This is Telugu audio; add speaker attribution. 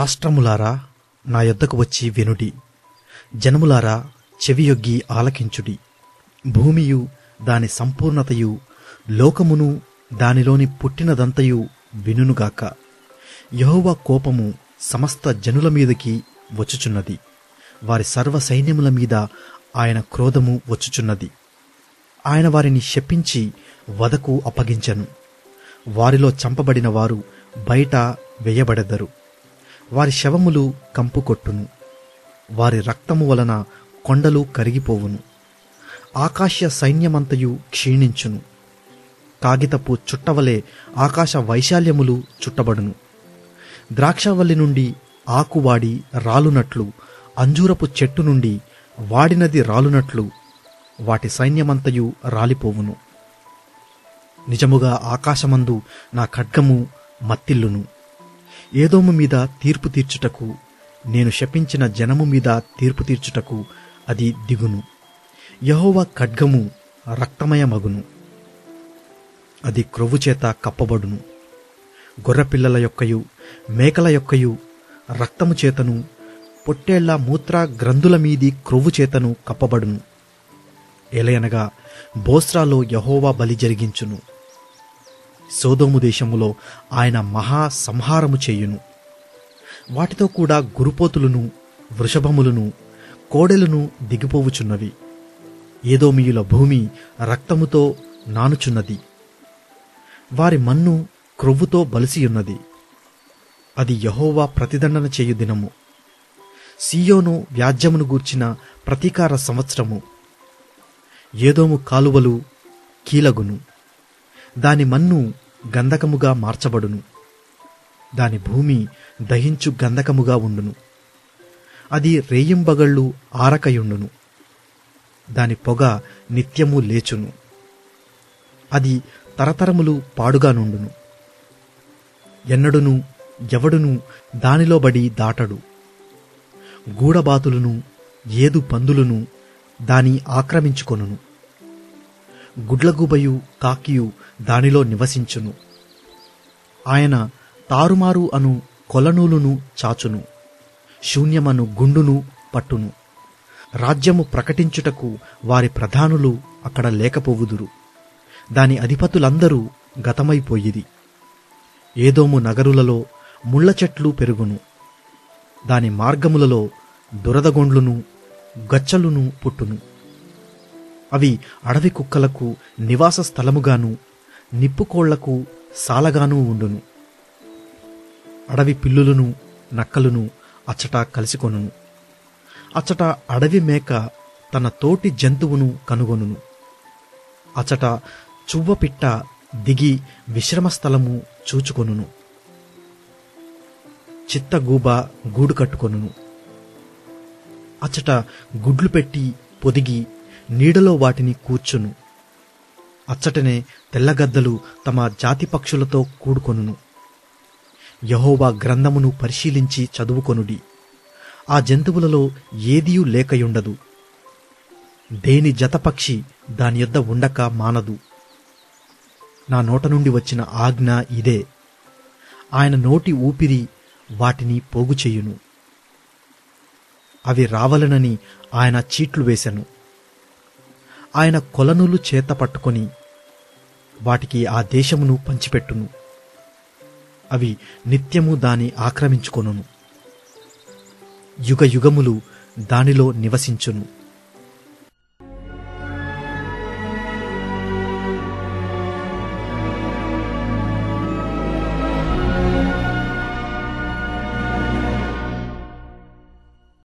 Speaker 1: రాష్ట్రములారా నా యొద్దకు వచ్చి వినుడి, జనములారా చెవియొగ్గి ఆలకించుడి. భూమియు దాని సంపూర్ణతయు లోకమును దానిలోని పుట్టినదంతయు వినుగాక. యెహోవా కోపము సమస్త జనుల మీదకి వచ్చుచున్నది, వారి సర్వ సైన్యముల మీద ఆయన క్రోధము వచ్చుచున్నది. ఆయన వారిని శపించి వధకు అప్పగించెను. వారిలో చంపబడిన వారు బయట వేయబడెదరు. వారి శవములు కంపు కొట్టును. వారి రక్తము వలన కొండలు కరిగిపోవును. ఆకాశ సైన్యమంతయు క్షీణించును. కాగితపు చుట్టవలే ఆకాశ వైశాల్యములు చుట్టబడును. ద్రాక్షవల్లి నుండి ఆకు వాడి రాలునట్లు, అంజూరపు చెట్టు నుండి వాడినది రాలునట్లు వాటి సైన్యమంతయు రాలిపోవును. నిజముగా ఆకాశమందు నా ఖడ్గము మత్తిల్లును. ఏదోము మీద తీర్పు తీర్చుటకు, నేను శపించిన జనము మీద తీర్పు తీర్చుటకు అది దిగును. యెహోవా ఖడ్గము రక్తమయమగును. అది క్రొవ్వుచేత కప్పబడును. గొర్రెపిల్లల యొక్కయు మేకల యొక్కయు రక్తము చేతను, పొట్టేళ్ల మూత్ర గ్రంథుల మీది క్రొవ్వు చేతను కప్పబడును. ఏలయనగా బోస్రాలో యెహోవా బలి జరిగించును. సోదోము దేశములో ఆయన మహా సంహారము చేయును. వాటితో కూడా గురుపోతులను, వృషభములను, కోడెలను దిగిపోవుచున్నవి. ఏదోమీయుల భూమి రక్తముతో నానుచున్నది. వారి మన్ను క్రొవ్వుతో బలిసియున్నది. అది యెహోవా ప్రతిదండన చేయు దినము, సీయోను వ్యాజ్యమును గూర్చిన ప్రతీకార సంవత్సరము. ఏదోము కాలువలు కీలగును. దాని మన్ను గంధకముగా మార్చబడును. దాని భూమి దహించు గంధకముగా ఉండును. అది రేయింబగళ్ళు ఆరకయుండును. దాని పొగ నిత్యము లేచును. అది తరతరములు పాడుగా నుండును. ఎన్నడును ఎవడును దానిలో బడి దాటడు. గూడబాతులను, ఏదు పందులను దాని ఆక్రమించుకొనును. గుడ్లగూబయు కాకియు దానిలో నివసించును. ఆయన తారుమారు అను కొలనూలును చాచును. శూన్యమను గుండును పట్టును. రాజ్యము ప్రకటించుటకు వారి ప్రధానులు అక్కడ లేకపోవుదురు. దాని అధిపతులందరూ గతమైపోయిరి. ఏదోము నగరులలో ముళ్ళ చెట్లు పెరుగును. దాని మార్గములలో దురదగొండ్లును గచ్చలును పుట్టును. అవి అడవి కుక్కలకు నివాస స్థలముగాను, నిప్పుకోళ్లకు సాలగాను ఉండును. అడవి పిల్లులను, నక్కలను అచ్చట కలిసికొనును. అచ్చట అడవి మేక తన తోటి జంతువును కనుగొనును. అచ్చట చువ్వపిట్ట దిగి విశ్రమస్థలము చూచుకొనును. చిత్తగూబ గూడు కట్టుకొనును. అచ్చట గుడ్లు పెట్టి పొదిగి నీడలో వాటిని కూర్చును. అచ్చటనే తెల్లగద్దలు తమ జాతి పక్షులతో కూడుకొనును. యెహోవా గ్రంథమును పరిశీలించి చదువుకొనుడి. ఆ జంతువులలో ఏదియూ లేకయుండదు. దేని జతపక్షి దాని యొద్ద ఉండక మానదు. నా నోట నుండి వచ్చిన ఆజ్ఞ ఇదే. ఆయన నోటి ఊపిరి వాటిని పోగు చెయ్యును. అవి రావలనని ఆయన చీట్లు వేసెను. ఆయన కొలనులు చేత పట్టుకొని వాటికి ఆ దేశమును పంచిపెట్టును. అవి నిత్యము దాని ఆక్రమించుకొనును. యుగ యుగములు దానిలో నివసించును.